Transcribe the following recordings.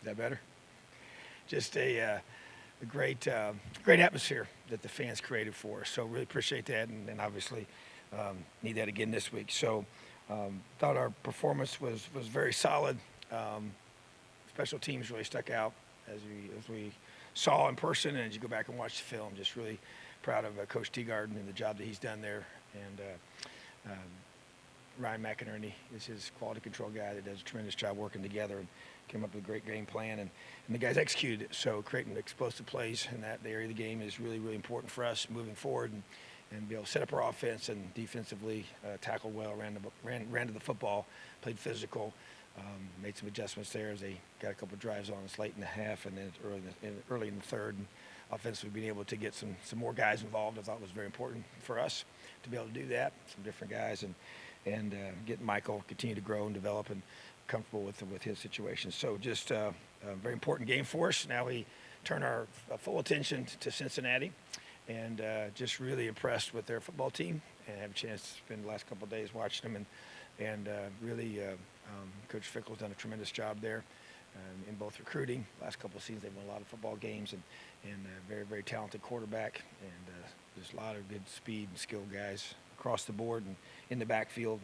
Is that better? Just a great atmosphere that the fans created for us. So really appreciate that, and obviously need that again this week. So thought our performance was very solid. Special teams really stuck out as we saw in person, and as you go back and watch the film, just really proud of Coach Teagarden and the job that he's done there. And Ryan McInerney is his quality control guy that does a tremendous job working together and came up with a great game plan, and the guys executed it. So creating explosive plays in that area of the game is really, really important for us moving forward, and be able to set up our offense and defensively tackle well, ran to the football, played physical, made some adjustments there as they got a couple of drives on us late in the half and then early in the third. And offensively, being able to get some more guys involved, I thought was very important for us to be able to do that. Some different guys and getting Michael continue to grow and develop and comfortable with his situation. So just a very important game for us. Now we turn our full attention to Cincinnati, and just really impressed with their football team, and have a chance to spend the last couple of days watching them, and really Coach Fickle's done a tremendous job there in both recruiting. Last couple of seasons they've won a lot of football games, and very, very talented quarterback, and just a lot of good speed and skilled guys across the board and in the backfield,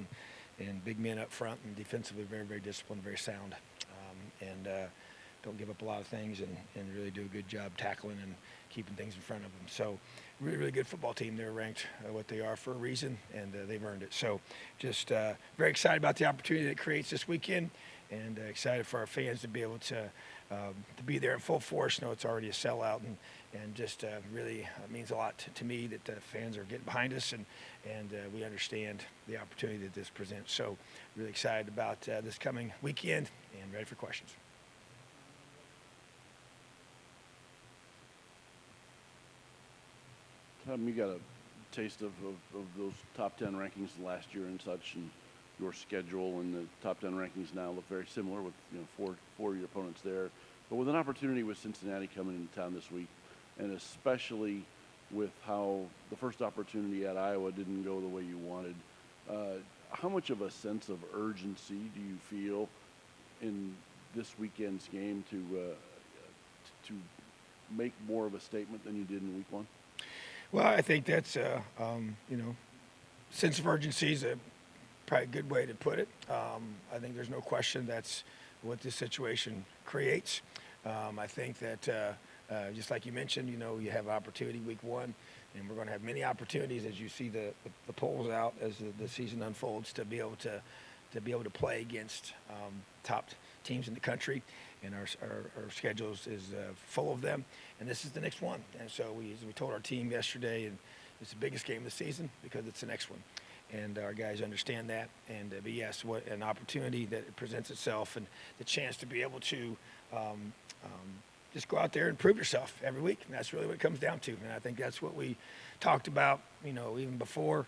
and big men up front, and defensively very, very disciplined, very sound, and don't give up a lot of things, and really do a good job tackling and keeping things in front of them. So really, really good football team. They're ranked what they are for a reason, and they've earned it. So just very excited about the opportunity that it creates this weekend, and excited for our fans to be able to be there in full force. Know it's already a sellout, and just really means a lot to me that the fans are getting behind us, and we understand the opportunity that this presents. So really excited about this coming weekend, and ready for questions. Tom, you got a taste of those top 10 rankings last year and such, and your schedule, and the top 10 rankings now look very similar with four of your opponents there. But with an opportunity with Cincinnati coming into town this week, and especially with how the first opportunity at Iowa didn't go the way you wanted, how much of a sense of urgency do you feel in this weekend's game to make more of a statement than you did in week one? Well, I think that's sense of urgency is probably a good way to put it. I think there's no question that's what this situation creates. I think that just like you mentioned, you have opportunity week one, and we're going to have many opportunities as you see the polls out as the season unfolds to be able to play against top teams in the country, and our schedule is full of them, and this is the next one. And so we told our team yesterday, and it's the biggest game of the season because it's the next one, and our guys understand that. And but yes, what an opportunity that it presents itself, and the chance to be able to just go out there and prove yourself every week, and that's really what it comes down to. And I think that's what we talked about, even before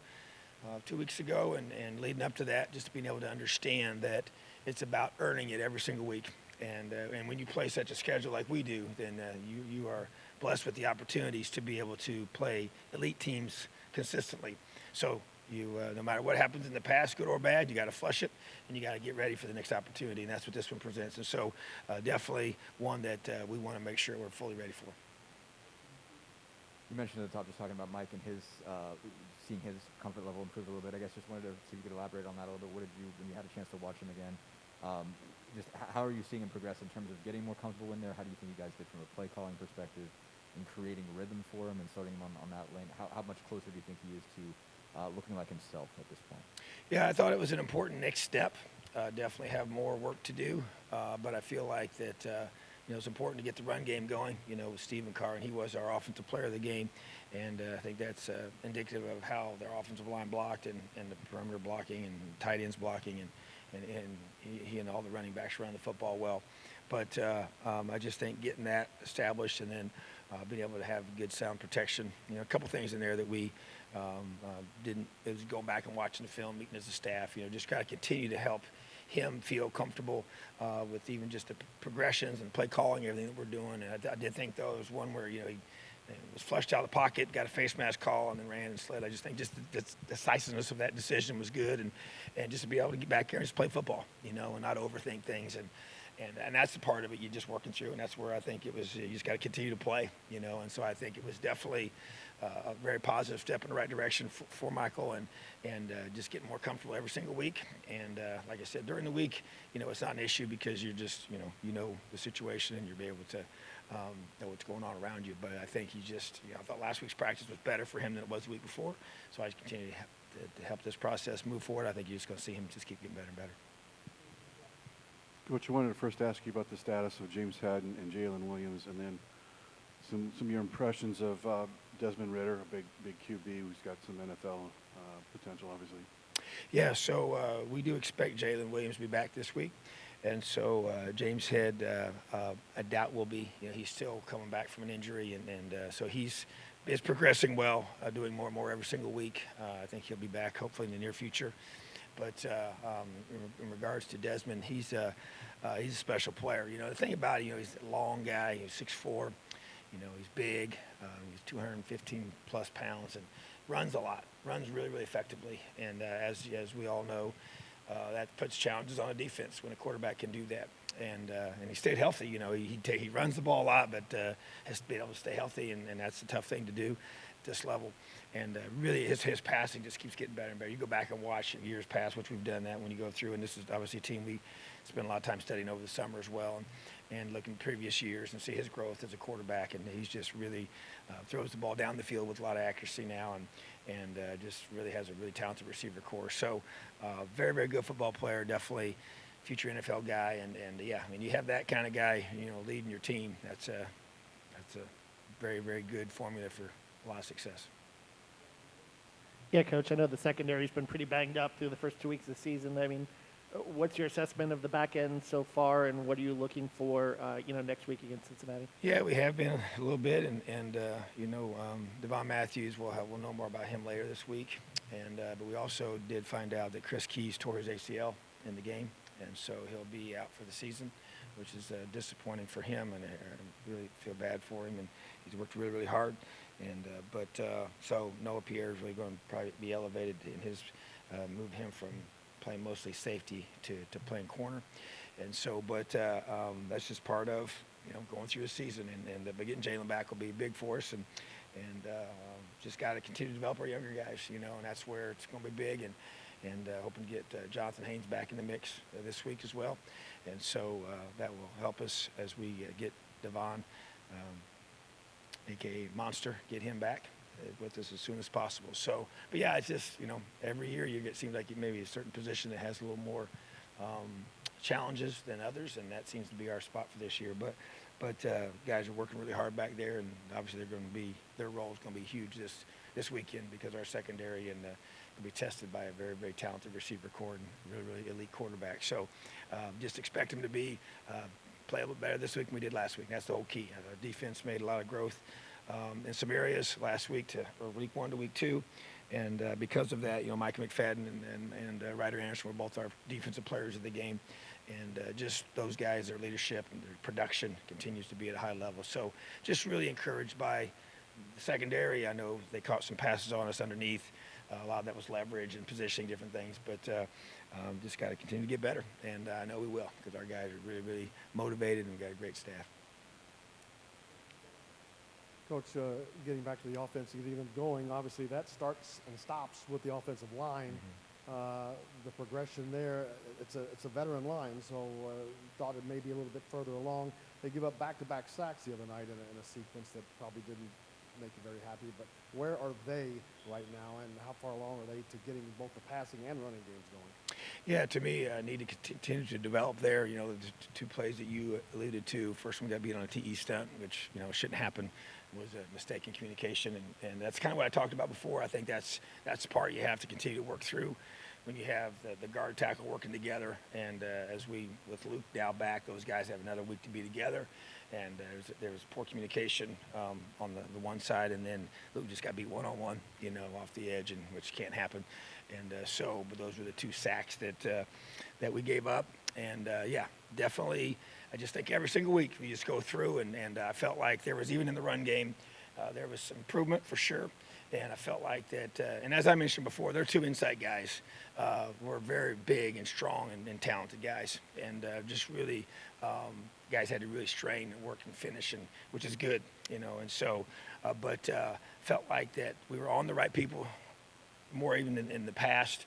2 weeks ago, and leading up to that, just being able to understand that it's about earning it every single week. And when you play such a schedule like we do, then you are blessed with the opportunities to be able to play elite teams consistently. So you, no matter what happens in the past, good or bad, you got to flush it, and you got to get ready for the next opportunity, and that's what this one presents. And so definitely one that we want to make sure we're fully ready for. You mentioned at the top just talking about Mike and his seeing his comfort level improve a little bit. I guess just wanted to see if you could elaborate on that a little bit. What did you, when you had a chance to watch him again, just how are you seeing him progress in terms of getting more comfortable in there? How do you think you guys did from a play calling perspective in creating rhythm for him and starting him on that lane? How much closer do you think he is to looking like himself at this point? Yeah, I thought it was an important next step. Definitely have more work to do, but I feel like that it's important to get the run game going. With Stephen Carr, and he was our offensive player of the game, and I think that's indicative of how their offensive line blocked, and the perimeter blocking, and tight ends blocking, and he and all the running backs ran the football well. But I just think getting that established, and then being able to have good sound protection. A couple things in there that we didn't. It was going back and watching the film, meeting as a staff. Just kind of continue to help him feel comfortable with even just the progressions and play calling, everything that we're doing. And I did think, though, there was one where he was flushed out of the pocket, got a face mask call, and then ran and slid. I just think just the decisiveness of that decision was good, and just to be able to get back here and just play football, and not overthink things. And that's the part of it you're just working through, and that's where I think it was. You just got to continue to play, And so I think it was definitely a very positive step in the right direction for Michael, and just getting more comfortable every single week. And like I said, during the week, it's not an issue because you're just you know the situation and you'll be able to know what's going on around you. But I think he just I thought last week's practice was better for him than it was the week before. So I just continue to help this process move forward. I think you're just going to see him just keep getting better and better. Coach, I wanted to first ask you about the status of James Haddon and Jalen Williams, and then some of your impressions of Desmond Ritter, a big QB who's got some NFL potential, obviously. Yeah, so we do expect Jalen Williams to be back this week. And so James Head, I doubt will be. He's still coming back from an injury, and so he's progressing well, doing more and more every single week. I think he'll be back hopefully in the near future. But in regards to Desmond, he's a special player. The thing about it, he's a long guy. He's 6'4". He's big. He's 215 plus pounds and runs a lot. Runs really, really effectively. And as we all know, that puts challenges on a defense when a quarterback can do that. And he stayed healthy. He runs the ball a lot, but has to be able to stay healthy, and that's a tough thing to do at this level. And really, his passing just keeps getting better and better. You go back and watch in years past, which we've done that when you go through, and this is obviously a team we spent a lot of time studying over the summer as well, and looking at previous years and see his growth as a quarterback. And he's just really throws the ball down the field with a lot of accuracy now, and just really has a really talented receiver core. So very, very good football player, definitely future NFL guy. And yeah, I mean, you have that kind of guy, leading your team. That's a very, very good formula for a lot of success. Yeah, Coach, I know the secondary's been pretty banged up through the first 2 weeks of the season. I mean, what's your assessment of the back end so far, and what are you looking for, next week against Cincinnati? Yeah, we have been a little bit, and Devon Matthews, we'll know more about him later this week. And but we also did find out that Chris Keys tore his ACL in the game, and so he'll be out for the season, which is disappointing for him, and I really feel bad for him. And he's worked really, really hard. And so Noah Pierre is really going to probably be elevated in his move him from playing mostly safety to playing corner. And so, but that's just part of going through the season. But getting Jalen back will be big for us, and just got to continue to develop our younger guys, and that's where it's going to be big. And hoping to get Jonathan Haynes back in the mix this week as well. And so that will help us as we get Devon, a.k.a. Monster, get him back with us as soon as possible. So, but yeah, it's just, every year it seems like maybe a certain position that has a little more challenges than others, and that seems to be our spot for this year. But guys are working really hard back there, and obviously their role is going to be huge this weekend because our secondary and will be tested by a very, very talented receiver core and really, really elite quarterback. So just expect them to play a little better this week than we did last week. That's the whole key. Our defense made a lot of growth in some areas last week or week 1 to week 2. And because of that, Micah McFadden and Ryder Anderson were both our defensive players of the game. And just those guys, their leadership and their production continues to be at a high level. So just really encouraged by the secondary. I know they caught some passes on us underneath. A lot of that was leverage and positioning, different things. But just got to continue to get better. And I know we will because our guys are really, really motivated, and we've got a great staff. Coach, getting back to the offense and getting them going, obviously that starts and stops with the offensive line. The progression there, it's a veteran line, so thought it may be a little bit further along. They give up back-to-back sacks the other night in a sequence that probably didn't make you very happy. But where are they right now, and how far along are they to getting both the passing and running games going? Yeah, to me, I need to continue to develop there. The two plays that you alluded to. First one got beat on a TE stunt, which shouldn't happen. It was a mistake in communication, and that's kind of what I talked about before. I think that's the part you have to continue to work through when you have the guard tackle working together. And as with Luke now back, those guys have another week to be together. And there was poor communication on the one side, and then Luke just got beat one-on-one, off the edge, and which can't happen. And but those were the two sacks that we gave up. And yeah, definitely, I just think every single week we just go through, and I felt like there was, even in the run game, there was some improvement for sure. And I felt like that, and as I mentioned before, their two inside guys were very big and strong and talented guys. And just really, guys had to really strain and work and finish, which is good, And so, but felt like that we were on the right people more even than in the past.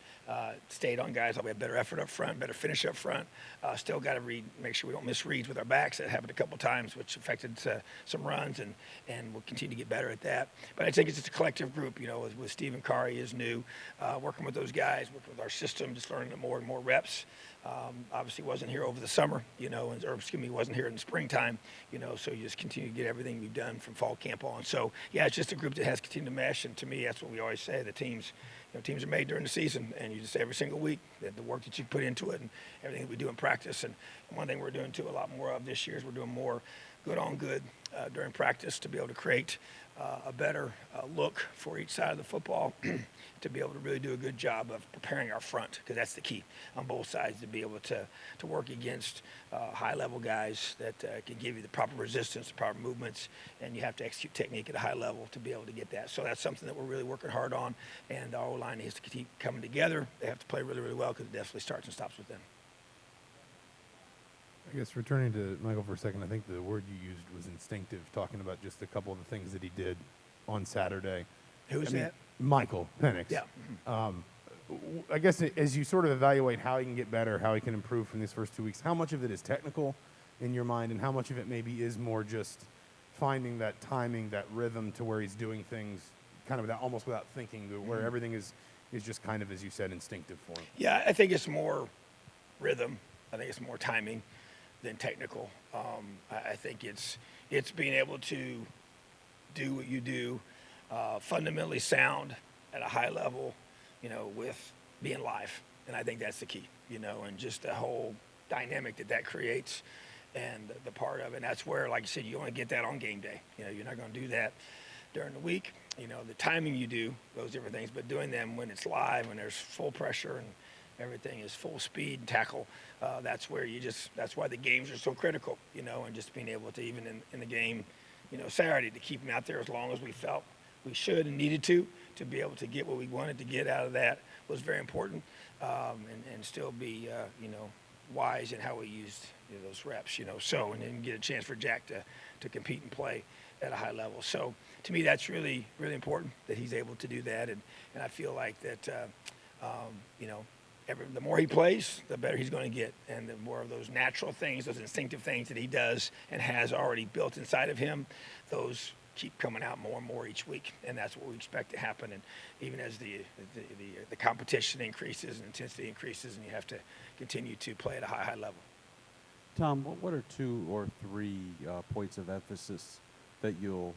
Stayed on guys. We had better effort up front, better finish up front. Still got to make sure we don't miss reads with our backs. That happened a couple times, which affected some runs, and we'll continue to get better at that. But I think it's just a collective group, with Stephen Carr, he is new, working with those guys, working with our system, just learning more and more reps. Obviously wasn't here over the summer, wasn't here in the springtime, so you just continue to get everything we've done from fall camp on. So, yeah, it's just a group that has continued to mesh, and to me, that's what we always say. The teams are made during the season, and you just every single week, the work that you put into it and everything that we do in practice. And one thing we're doing, too, a lot more of this year is we're doing more good on good during practice to be able to create a better look for each side of the football to be able to really do a good job of preparing our front, because that's the key on both sides, to be able to work against high-level guys that can give you the proper resistance, the proper movements, and you have to execute technique at a high level to be able to get that. So that's something that we're really working hard on, and our O-line needs to keep coming together. They have to play really, really well, because it definitely starts and stops with them. I guess returning to Michael for a second, I think the word you used was instinctive, talking about just a couple of the things that he did on Saturday. Who's that? Michael Penix. Yeah. I guess as you sort of evaluate how he can get better, how he can improve from these first 2 weeks, how much of it is technical in your mind, and how much of it maybe is more just finding that timing, that rhythm to where he's doing things kind of almost without thinking, where everything is just kind of, as you said, instinctive for him? Yeah, I think it's more rhythm. I think it's more timing than technical. I think it's being able to do what you do, fundamentally sound at a high level, with being live. And I think that's the key, and just the whole dynamic that creates, and the part of it. And that's where, like you said, you only get that on game day. You're not going to do that during the week. The timing you do, those different things, but doing them when it's live, when there's full pressure and everything is full speed and tackle, that's where that's why the games are so critical, and just being able to, even in the game, Saturday, to keep them out there as long as we felt we should and needed to be able to get what we wanted to get out of that was very important, and still be, wise in how we used those reps, so, and then get a chance for Jack to compete and play at a high level. So to me, that's really, really important that he's able to do that, and I feel like that, the more he plays, the better he's going to get, and the more of those natural things, those instinctive things that he does and has already built inside of him, those keep coming out more and more each week, and that's what we expect to happen. And even as the competition increases and intensity increases, and you have to continue to play at a high level. Tom, what are 2 or 3 points of emphasis that you'll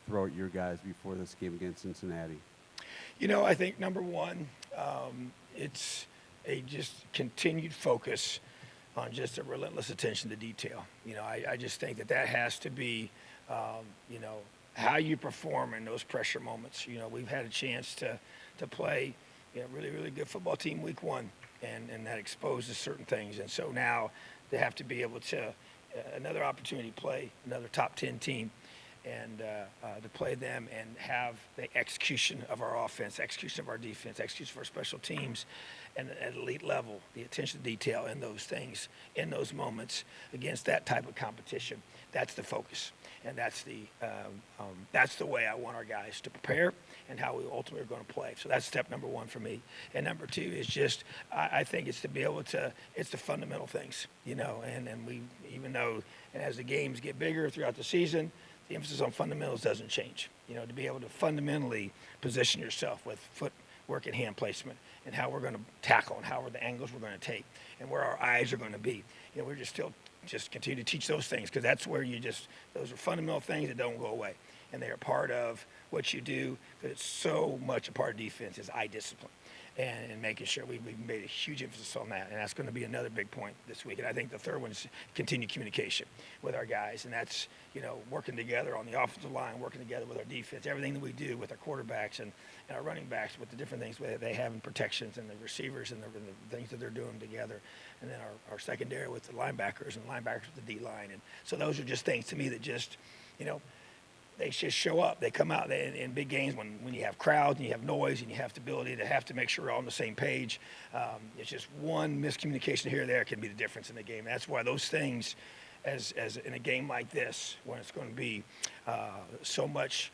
throw at your guys before this game against Cincinnati? I think number one, it's a just continued focus on just a relentless attention to detail. I just think that has to be, how you perform in those pressure moments. We've had a chance to play really, really good football team week 1, and that exposes certain things. And so now they have to be able to, another opportunity to play another top 10 team, and to play them and have the execution of our offense, execution of our defense, execution of our special teams, and at elite level, the attention to detail in those things, in those moments, against that type of competition. That's the focus, and that's the way I want our guys to prepare and how we ultimately are going to play. So that's step number 1 for me. And number 2 is just, I think it's to be able to, it's the fundamental things, and we, even though, and as the games get bigger throughout the season, the emphasis on fundamentals doesn't change. To be able to fundamentally position yourself with footwork and hand placement, and how we're going to tackle, and how are the angles we're going to take, and where our eyes are going to be. We're just continue to teach those things, because that's where those are fundamental things that don't go away, and they are part of what you do, because it's so much a part of defense is eye discipline, and making sure we've made a huge emphasis on that, and that's going to be another big point this week. And I think the third one is continued communication with our guys, and that's working together on the offensive line, working together with our defense, everything that we do with our quarterbacks and our running backs, with the different things they have in protections, and the receivers, and the things that they're doing together, and then our secondary with the linebackers, and linebackers with the D line. And so those are just things to me that just they just show up. They come out in big games when you have crowds and you have noise and you have the ability to have to make sure we're all on the same page. It's just one miscommunication here or there can be the difference in the game. That's why those things, as in a game like this, when it's going to be so much,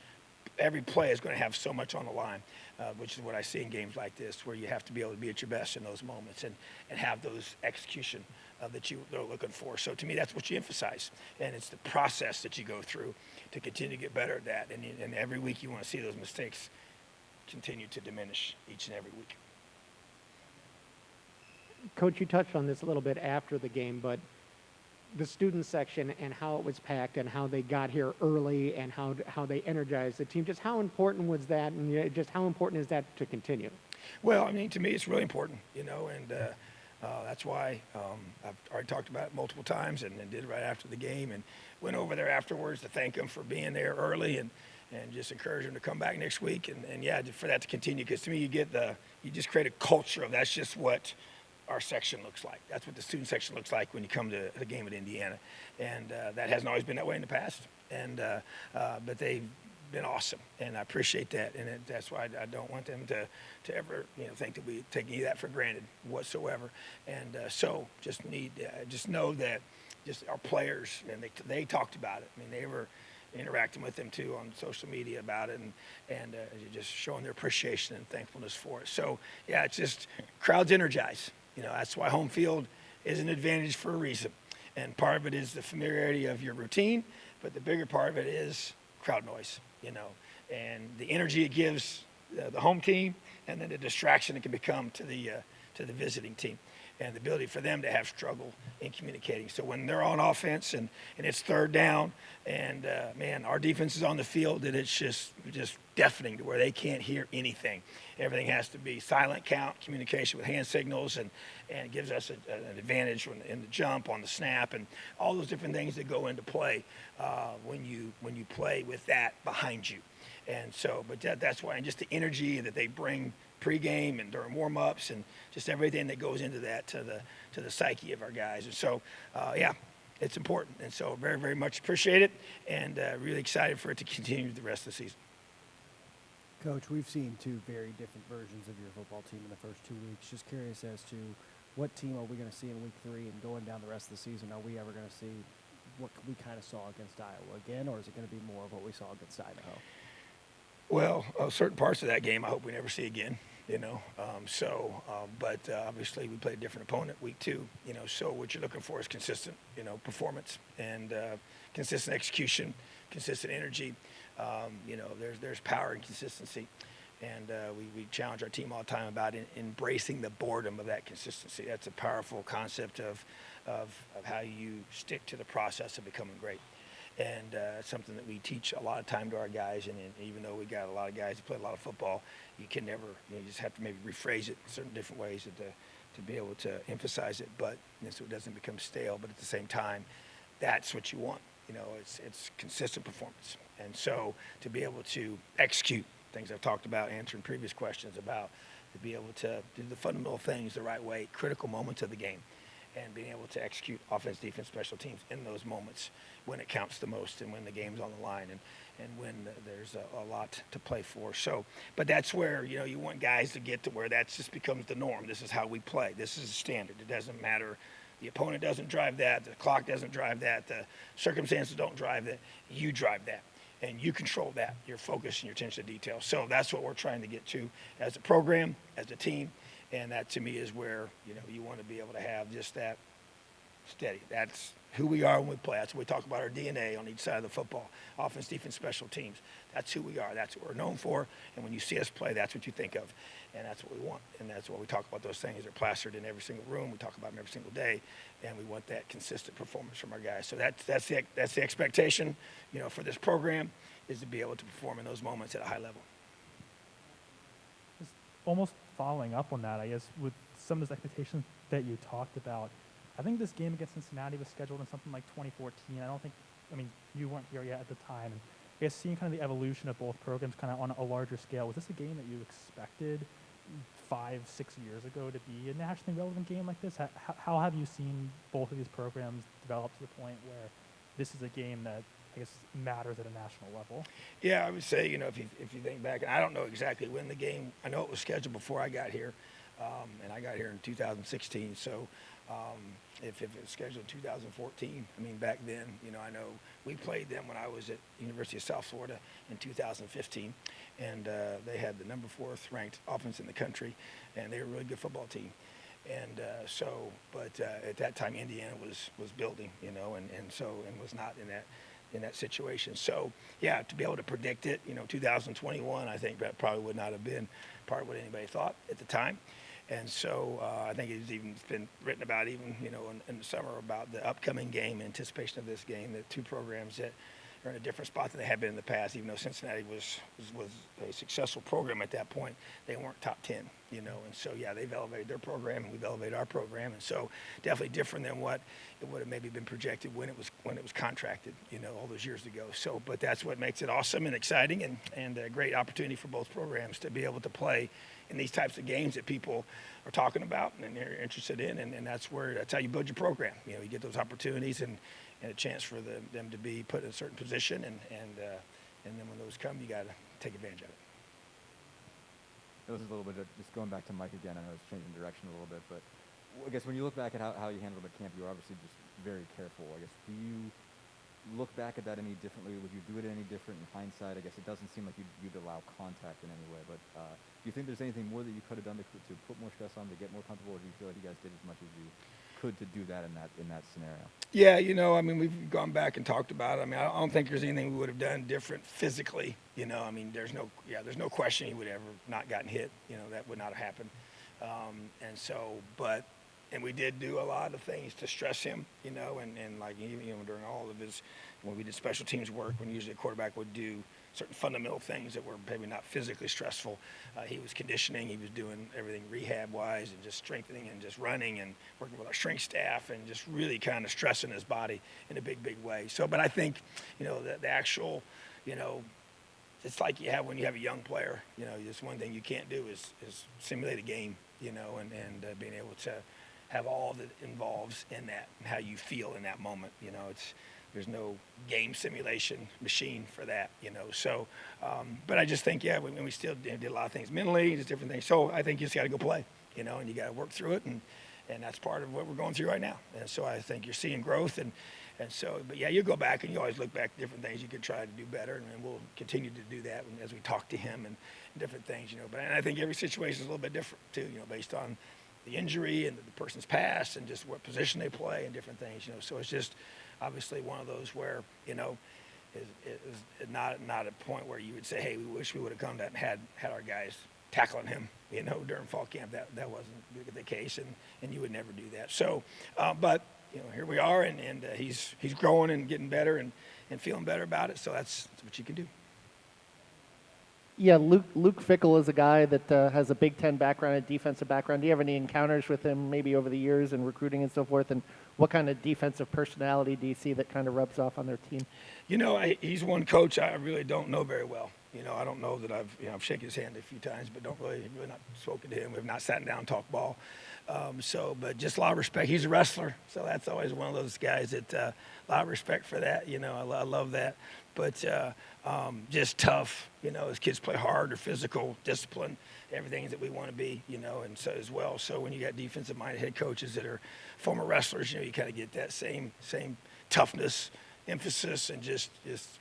every play is going to have so much on the line, which is what I see in games like this, where you have to be able to be at your best in those moments and have those execution that they're looking for. So to me, that's what you emphasize, and it's the process that you go through to continue to get better at that. And every week you want to see those mistakes continue to diminish each and every week. Coach, you touched on this a little bit after the game, but the student section and how it was packed and how they got here early and how they energized the team, just how important was that, and just how important is that to continue? Well, I mean, to me, it's really important, and that's why I've already talked about it multiple times and did it right after the game and went over there afterwards to thank them for being there early and just encourage them to come back next week and for that to continue, because to me, you just create a culture of that's just what our section looks like. That's what the student section looks like when you come to the game at Indiana, and that hasn't always been that way in the past. But they've been awesome, and I appreciate that. And that's why I don't want them to ever think that we take any of that for granted whatsoever. And so just know that just our players, and they talked about it. I mean, they were interacting with them too on social media about it, and just showing their appreciation and thankfulness for it. So yeah, it's just crowds energize. That's why home field is an advantage for a reason. And part of it is the familiarity of your routine, but the bigger part of it is crowd noise, and the energy it gives the home team, and then the distraction it can become to the visiting team, and the ability for them to have struggle in communicating. So when they're on offense and it's third down, and our defense is on the field, and it's just deafening to where they can't hear anything. Everything has to be silent count, communication with hand signals, and it gives us an advantage in the jump, on the snap, and all those different things that go into play when you play with that behind you. And so, but that's why, and just the energy that they bring pregame and during warm-ups, and just everything that goes into that to the psyche of our guys. And so, it's important. And so, very, very much appreciate it, and really excited for it to continue the rest of the season. Coach, we've seen two very different versions of your football team in the first 2 weeks. Just curious as to what team are we going to see in week 3, and going down the rest of the season, are we ever going to see what we kind of saw against Iowa again, or is it going to be more of what we saw against Idaho? Well, certain parts of that game I hope we never see again, but obviously we played a different opponent week 2, so what you're looking for is consistent, performance, and consistent execution, consistent energy. There's power in consistency, and we challenge our team all the time about embracing the boredom of that consistency. That's a powerful concept of how you stick to the process of becoming great. And it's something that we teach a lot of time to our guys. And even though we got a lot of guys who play a lot of football, you can never, you just have to maybe rephrase it in certain different ways to be able to emphasize it, but so it doesn't become stale. But at the same time, that's what you want. It's consistent performance. And so to be able to execute things I've talked about, answering previous questions about, to be able to do the fundamental things the right way, critical moments of the game, and being able to execute offense, defense, special teams in those moments when it counts the most, and when the game's on the line, and when there's a lot to play for. So, but that's where, you want guys to get to where that just becomes the norm. This is how we play. This is the standard. It doesn't matter. The opponent doesn't drive that. The clock doesn't drive that. The circumstances don't drive that. You drive that, and you control that, your focus and your attention to detail. So that's what we're trying to get to as a program, as a team. And that, to me, is where, you want to be able to have just that steady. That's who we are when we play. That's what we talk about, our DNA on each side of the football. Offense, defense, special teams. That's who we are. That's what we're known for. And when you see us play, that's what you think of. And that's what we want. And that's what we talk about. Those things are plastered in every single room. We talk about them every single day. And we want that consistent performance from our guys. So that's the expectation, for this program, is to be able to perform in those moments at a high level. Almost following up on that, I guess, with some of those expectations that you talked about, I think this game against Cincinnati was scheduled in something like 2014. You weren't here yet at the time. And I guess seeing kind of the evolution of both programs kind of on a larger scale, was this a game that you expected 5-6 years ago to be a nationally relevant game like this? How have you seen both of these programs develop to the point where this is a game that I guess, matters at a national level? Yeah, I would say, if you think back, and I don't know exactly when the game, I know it was scheduled before I got here, and I got here in 2016. So if it was scheduled in 2014, I mean, back then, I know we played them when I was at University of South Florida in 2015, and they had the number 4th ranked offense in the country, and they were a really good football team. And but at that time, Indiana was building, and was not in that situation. So yeah, to be able to predict it, 2021, I think that probably would not have been part of what anybody thought at the time. And so I think it's even been written about even, in the summer about the upcoming game, anticipation of this game, the two programs that are in a different spot than they have been in the past. Even though Cincinnati was a successful program at that point, they weren't top 10, and so yeah, they've elevated their program and we've elevated our program, and so definitely different than what it would have maybe been projected when it was contracted, all those years ago. So, but that's what makes it awesome and exciting, and a great opportunity for both programs to be able to play in these types of games that people are talking about and they're interested in, and that's how you build your program. You get those opportunities and a chance for them to be put in a certain position, and then when those come, you got to take advantage of it. This is a little bit of, just going back to Mike again. I know it's changing direction a little bit, but I guess when you look back at how you handled the camp, you were obviously just very careful. I guess, do you look back at that any differently? Would you do it any different in hindsight? I guess it doesn't seem like you'd allow contact in any way, but do you think there's anything more that you could have done to put more stress on, to get more comfortable, or do you feel like you guys did as much as you could to do that in that scenario? Yeah, I mean, we've gone back and talked about it. I mean, I don't think there's anything we would have done different physically. I mean, there's no question he would have ever not gotten hit. That would not have happened. And we did do a lot of things to stress him, and like even during all of his, when we did special teams work, when usually a quarterback would do certain fundamental things that were maybe not physically stressful. He was conditioning, he was doing everything rehab-wise and just strengthening and just running and working with our strength staff and just really kind of stressing his body in a big, big way. So, but I think, the actual, it's like you have when you have a young player, just one thing you can't do is simulate a game, and being able to have all that involves in that and how you feel in that moment. There's no game simulation machine for that, So, but I just think, we still did a lot of things mentally, just different things. So I think you just got to go play, and you got to work through it, and that's part of what we're going through right now. And so I think you're seeing growth, and so, but yeah, you go back and you always look back at different things you could try to do better, and we'll continue to do that as we talk to him and different things, But and I think every situation is a little bit different too, based on the injury and the person's past and just what position they play and different things, So it's just obviously one of those where, is not a point where you would say, hey, we wish we would have come down and had our guys tackling him, during fall camp. That wasn't the case, and you would never do that. So, but here we are, and he's growing and getting better and feeling better about it. So that's what you can do. Yeah, Luke Fickell is a guy that has a Big Ten background, a defensive background. Do you have any encounters with him maybe over the years in recruiting and so forth? And what kind of defensive personality do you see that kind of rubs off on their team? He's one coach I really don't know very well. I don't know that I've shaken his hand a few times, but really not spoken to him. We've not sat down and talked ball. But just a lot of respect. He's a wrestler, so that's always one of those guys that a lot of respect for that. I love that. But just tough. His kids play hard or physical, discipline, everything that we want to be. And so as well. So when you got defensive-minded head coaches that are former wrestlers, you kind of get that same toughness, emphasis, and just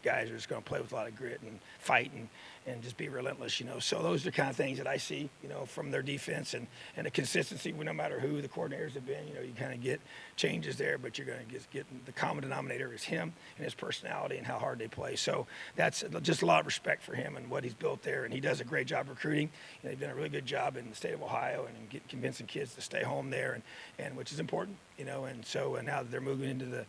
guys are just going to play with a lot of grit and fight and just be relentless, So those are the kind of things that I see, from their defense and the consistency. No matter who the coordinators have been, you kind of get changes there, but you're going to get the common denominator is him and his personality and how hard they play. So that's just a lot of respect for him and what he's built there, and he does a great job recruiting. They've done a really good job in the state of Ohio and convincing kids to stay home there, and which is important, And so now that they're moving into the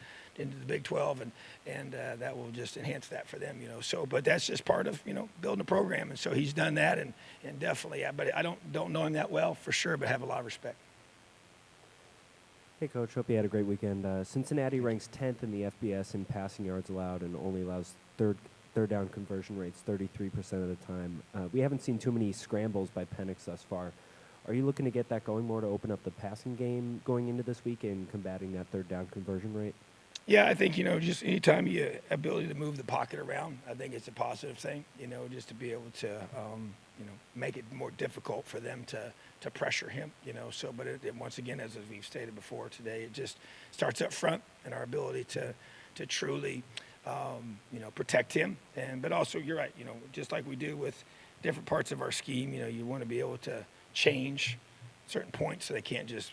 Big 12, and that will just enhance that for them, So, but that's just part of building a program, and so he's done that, and definitely. But I don't know him that well for sure, but have a lot of respect. Hey, Coach. Hope you had a great weekend. Cincinnati ranks 10th in the FBS in passing yards allowed and only allows third down conversion rates 33% of the time. We haven't seen too many scrambles by Penix thus far. Are you looking to get that going more to open up the passing game going into this week and combating that third down conversion rate? Yeah, I think, just anytime you ability to move the pocket around, I think it's a positive thing, just to be able to, make it more difficult for them to pressure him, so, but once again, as we've stated before today, it just starts up front and our ability to truly, protect him. But also, you're right, just like we do with different parts of our scheme, you want to be able to change certain points so they can't just,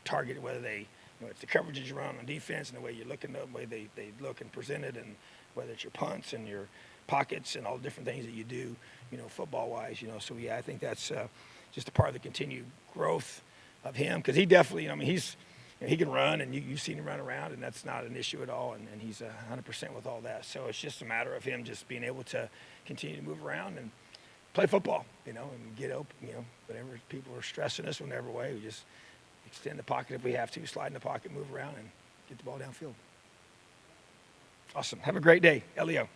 target it, whether they, it's the coverages you run on defense and the way you're looking, the way they look and present it, and whether it's your punts and your pockets and all the different things that you do, football-wise, So, yeah, I think that's just a part of the continued growth of him because he definitely, he can run, and you've seen him run around, and that's not an issue at all, and he's 100% with all that. So it's just a matter of him just being able to continue to move around and play football, and get open, whatever people are stressing us whatever way, we just extend the pocket if we have to, slide in the pocket, move around, and get the ball downfield. Awesome. Have a great day. Elio.